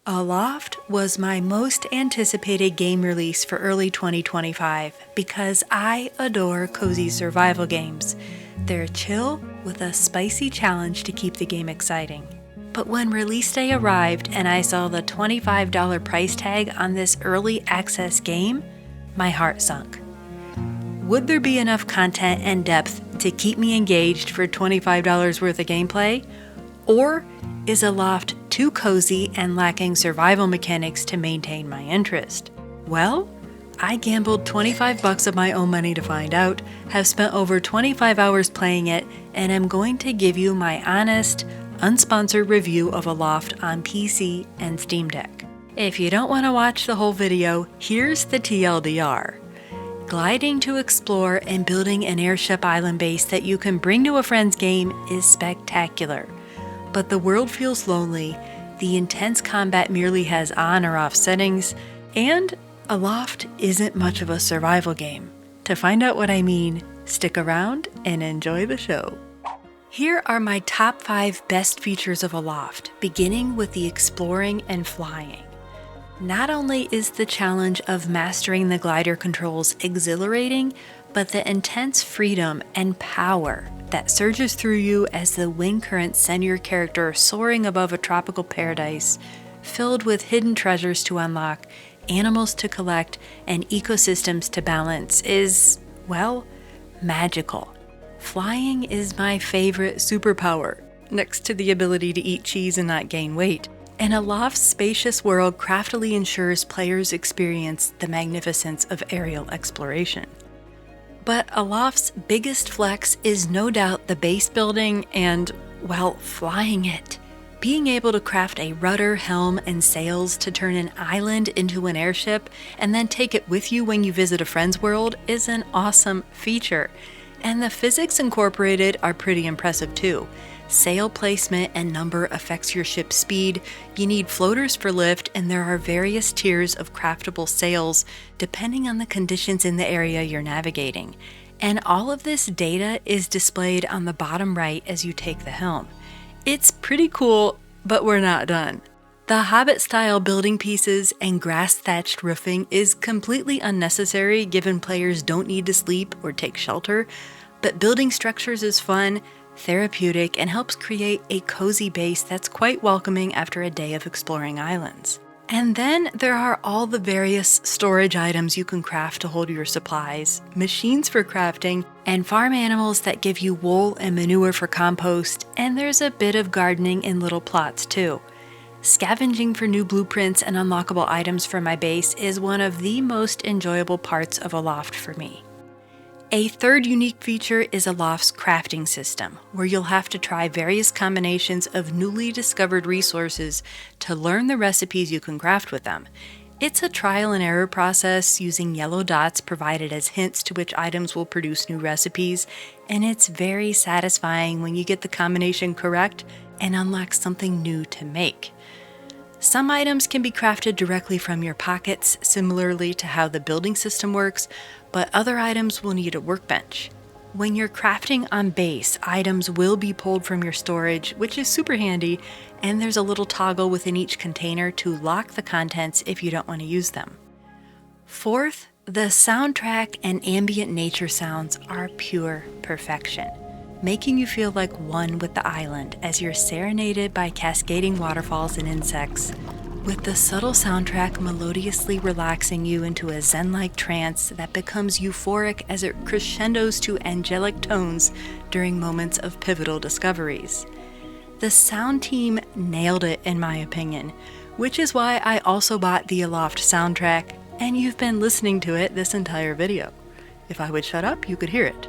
Aloft was my most anticipated game release for early 2025 because I adore cozy survival games. They're chill with a spicy challenge to keep the game exciting. But when release day arrived and I saw the $25 price tag on this early access game, my heart sunk. Would there be enough content and depth to keep me engaged for $25 worth of gameplay? Or is Aloft too cozy and lacking survival mechanics to maintain my interest? Well, I gambled $25 of my own money to find out, have spent over 25 hours playing it, and am going to give you my honest, unsponsored review of Aloft on PC and Steam Deck. If you don't want to watch the whole video, here's the TLDR. Gliding to explore and building an airship island base that you can bring to a friend's game is spectacular. But the world feels lonely, the intense combat merely has on or off settings, and Aloft isn't much of a survival game. To find out what I mean, stick around and enjoy the show. Here are my top 5 best features of Aloft, beginning with the exploring and flying. Not only is the challenge of mastering the glider controls exhilarating, but the intense freedom and power that surges through you as the wind currents send your character soaring above a tropical paradise, filled with hidden treasures to unlock, animals to collect, and ecosystems to balance is, well, magical. Flying is my favorite superpower, next to the ability to eat cheese and not gain weight. And Aloft's spacious world craftily ensures players experience the magnificence of aerial exploration. But Aloft's biggest flex is no doubt the base building and, well, flying it. Being able to craft a rudder, helm, and sails to turn an island into an airship and then take it with you when you visit a friend's world is an awesome feature. And the physics incorporated are pretty impressive too. Sail placement and number affects your ship's speed, you need floaters for lift, and there are various tiers of craftable sails depending on the conditions in the area you're navigating. And all of this data is displayed on the bottom right as you take the helm. It's pretty cool, but we're not done. The Hobbit-style building pieces and grass-thatched roofing is completely unnecessary given players don't need to sleep or take shelter, but building structures is fun, therapeutic, and helps create a cozy base that's quite welcoming after a day of exploring islands. And then there are all the various storage items you can craft to hold your supplies, machines for crafting, and farm animals that give you wool and manure for compost, and there's a bit of gardening in little plots too. Scavenging for new blueprints and unlockable items for my base is one of the most enjoyable parts of Aloft for me. A third unique feature is Aloft's crafting system, where you'll have to try various combinations of newly discovered resources to learn the recipes you can craft with them. It's a trial and error process using yellow dots provided as hints to which items will produce new recipes, and it's very satisfying when you get the combination correct and unlock something new to make. Some items can be crafted directly from your pockets, similarly to how the building system works, but other items will need a workbench. When you're crafting on base, items will be pulled from your storage, which is super handy, and there's a little toggle within each container to lock the contents if you don't want to use them. Fourth, the soundtrack and ambient nature sounds are pure perfection, making you feel like one with the island as you're serenaded by cascading waterfalls and insects, with the subtle soundtrack melodiously relaxing you into a zen-like trance that becomes euphoric as it crescendos to angelic tones during moments of pivotal discoveries. The sound team nailed it in my opinion, which is why I also bought the Aloft soundtrack, and you've been listening to it this entire video. If I would shut up, you could hear it.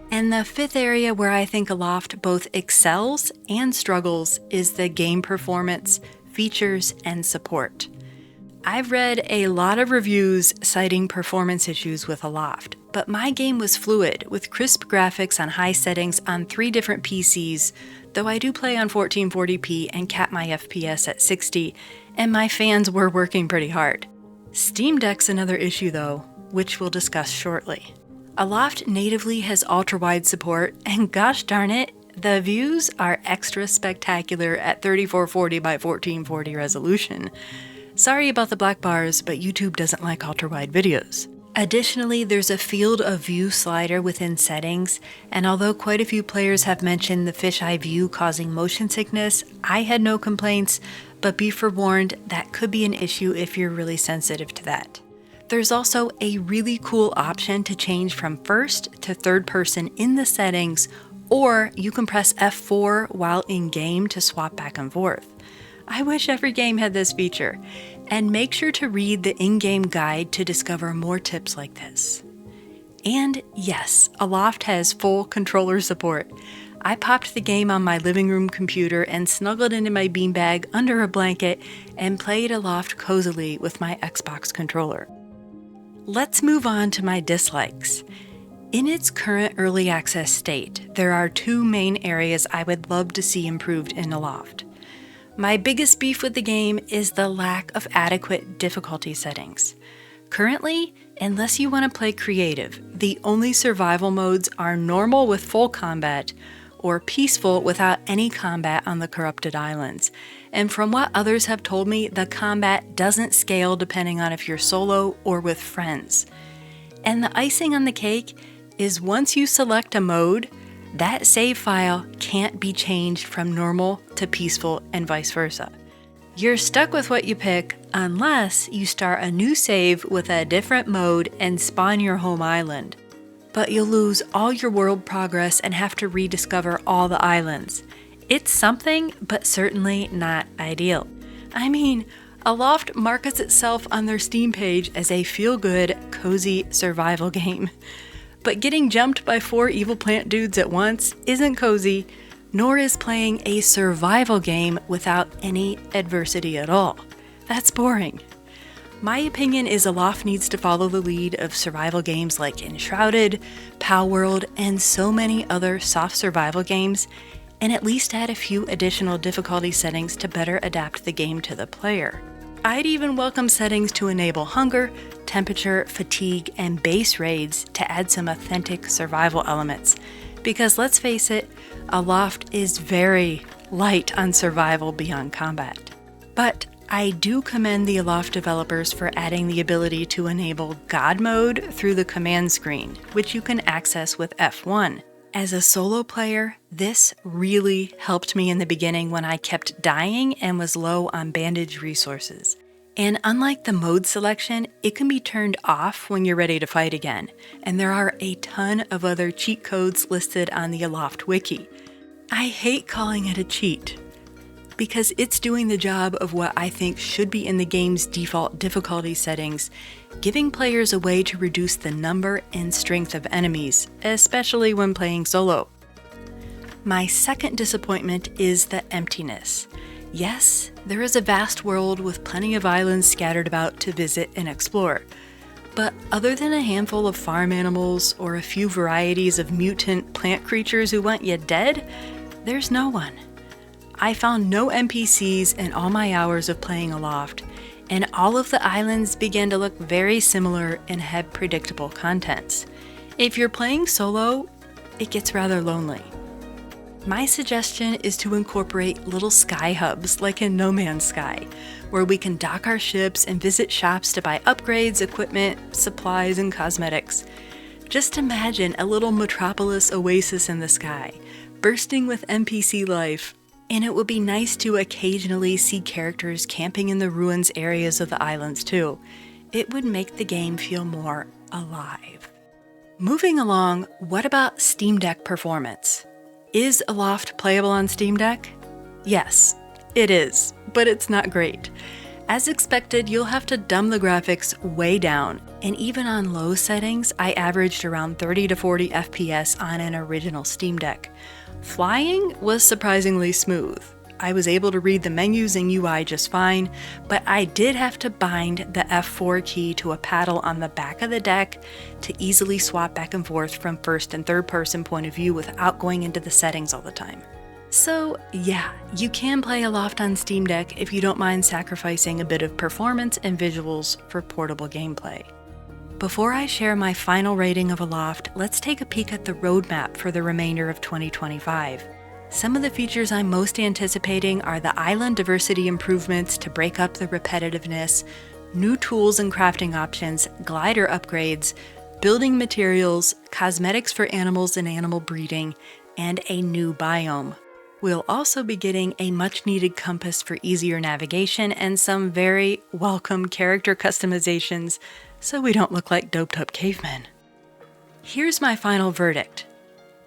And the fifth area where I think Aloft both excels and struggles is the game performance, features, and support. I've read a lot of reviews citing performance issues with Aloft, but my game was fluid, with crisp graphics on high settings on 3 different PCs, though I do play on 1440p and cap my FPS at 60, and my fans were working pretty hard. Steam Deck's another issue though, which we'll discuss shortly. Aloft natively has ultra-wide support, and gosh darn it, The views are extra spectacular at 3440 by 1440 resolution. Sorry about the black bars, but YouTube doesn't like ultra-wide videos. Additionally, there's a field of view slider within settings, and although quite a few players have mentioned the fisheye view causing motion sickness, I had no complaints, but be forewarned, that could be an issue if you're really sensitive to that. There's also a really cool option to change from first to third person in the settings, or you can press F4 while in game to swap back and forth. I wish every game had this feature. And make sure to read the in-game guide to discover more tips like this. And yes, Aloft has full controller support. I popped the game on my living room computer and snuggled into my beanbag under a blanket and played Aloft cozily with my Xbox controller. Let's move on to my dislikes. In its current early access state, there are two main areas I would love to see improved in Aloft. My biggest beef with the game is the lack of adequate difficulty settings. Currently, unless you want to play creative, the only survival modes are normal with full combat or peaceful without any combat on the corrupted islands. And from what others have told me, the combat doesn't scale depending on if you're solo or with friends. And the icing on the cake is once you select a mode, that save file can't be changed from normal to peaceful and vice versa. You're stuck with what you pick unless you start a new save with a different mode and spawn your home island. But you'll lose all your world progress and have to rediscover all the islands. It's something, but certainly not ideal. I mean, Aloft markets itself on their Steam page as a feel-good, cozy survival game. But getting jumped by 4 evil plant dudes at once isn't cozy, nor is playing a survival game without any adversity at all. That's boring. My opinion is Aloft needs to follow the lead of survival games like Enshrouded, Palworld, and so many other soft survival games, and at least add a few additional difficulty settings to better adapt the game to the player. I'd even welcome settings to enable hunger, temperature, fatigue, and base raids to add some authentic survival elements. Because let's face it, Aloft is very light on survival beyond combat. But I do commend the Aloft developers for adding the ability to enable God mode through the command screen, which you can access with F1. As a solo player, this really helped me in the beginning when I kept dying and was low on bandage resources. And unlike the mode selection, it can be turned off when you're ready to fight again, and there are a ton of other cheat codes listed on the Aloft wiki. I hate calling it a cheat, because it's doing the job of what I think should be in the game's default difficulty settings, giving players a way to reduce the number and strength of enemies, especially when playing solo. My second disappointment is the emptiness. Yes, there is a vast world with plenty of islands scattered about to visit and explore, but other than a handful of farm animals or a few varieties of mutant plant creatures who want you dead, there's no one. I found no NPCs in all my hours of playing Aloft, and all of the islands began to look very similar and had predictable contents. If you're playing solo, it gets rather lonely. My suggestion is to incorporate little sky hubs like in No Man's Sky, where we can dock our ships and visit shops to buy upgrades, equipment, supplies, and cosmetics. Just imagine a little metropolis oasis in the sky, bursting with NPC life. And it would be nice to occasionally see characters camping in the ruins areas of the islands too. It would make the game feel more alive. Moving along, what about Steam Deck performance? Is Aloft playable on Steam Deck? Yes, it is, but it's not great. As expected, you'll have to dumb the graphics way down, and even on low settings, I averaged around 30 to 40 FPS on an original Steam Deck. Flying was surprisingly smooth. I was able to read the menus and UI just fine, but I did have to bind the F4 key to a paddle on the back of the deck to easily swap back and forth from first and third person point of view without going into the settings all the time. So yeah, you can play Aloft on Steam Deck if you don't mind sacrificing a bit of performance and visuals for portable gameplay. Before I share my final rating of Aloft, let's take a peek at the roadmap for the remainder of 2025. Some of the features I'm most anticipating are the island diversity improvements to break up the repetitiveness, new tools and crafting options, glider upgrades, building materials, cosmetics for animals and animal breeding, and a new biome. We'll also be getting a much-needed compass for easier navigation and some very welcome character customizations so we don't look like doped-up cavemen. Here's my final verdict.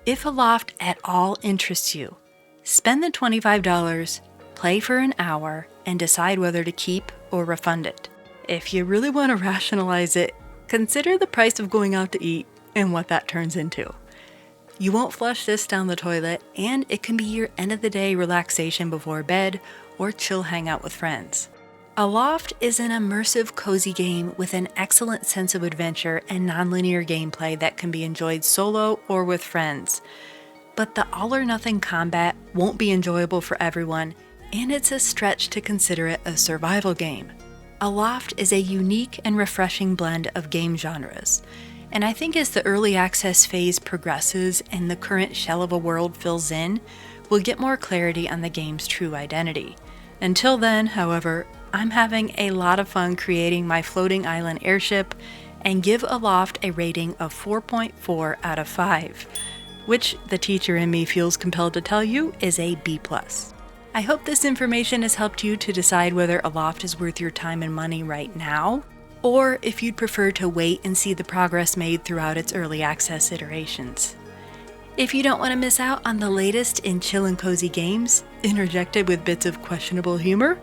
If Aloft at all interests you, spend the $25, play for an hour, and decide whether to keep or refund it. If you really want to rationalize it, consider the price of going out to eat and what that turns into. You won't flush this down the toilet, and it can be your end-of-the-day relaxation before bed or chill hangout with friends. Aloft is an immersive, cozy game with an excellent sense of adventure and nonlinear gameplay that can be enjoyed solo or with friends. But the all-or-nothing combat won't be enjoyable for everyone, and it's a stretch to consider it a survival game. Aloft is a unique and refreshing blend of game genres, and I think as the early access phase progresses and the current shell of a world fills in, we'll get more clarity on the game's true identity. Until then, however, I'm having a lot of fun creating my floating island airship and give Aloft a rating of 4.4 out of 5, which the teacher in me feels compelled to tell you is a B+. I hope this information has helped you to decide whether Aloft is worth your time and money right now, or if you'd prefer to wait and see the progress made throughout its early access iterations. If you don't want to miss out on the latest in chill and cozy games, interjected with bits of questionable humor,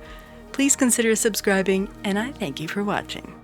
please consider subscribing, and I thank you for watching.